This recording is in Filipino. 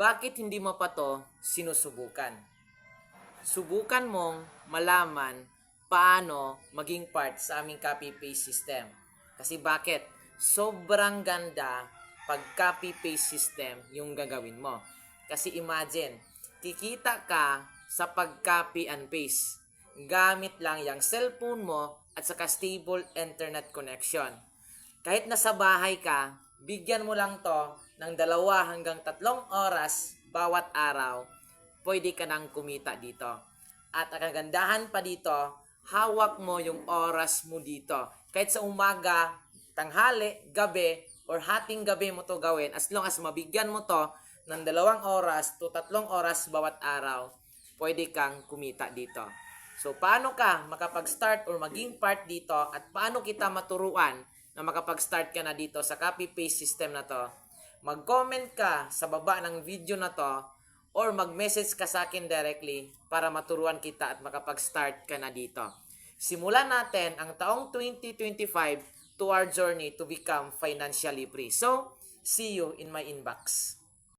bakit hindi mo pa to sinusubukan? Subukan mong malaman paano maging part sa aming copy-paste system. Kasi bakit? Sobrang ganda pag copy-paste system yung gagawin mo. Kasi imagine, kikita ka sa pag-copy and paste. Gamit lang yung cellphone mo at saka stable internet connection. Kahit nasa bahay ka, bigyan mo lang to ng 2 hanggang 3 oras bawat araw, pwede ka nang kumita dito. At ang kagandahan pa dito, hawak mo yung oras mo dito. Kahit sa umaga, tanghali, gabi, or hating gabi mo to gawin, as long as mabigyan mo to ng 2 oras to 3 oras bawat araw, pwede kang kumita dito. So, paano ka makapag-start or maging part dito at paano kita maturuan na makapag-start ka na dito sa copy-paste system na to? Mag-comment ka sa baba ng video na to or mag-message ka sa akin directly para maturuan kita at makapag-start ka na dito. Simulan natin ang taong 2025 to our journey to become financially free. So, see you in my inbox.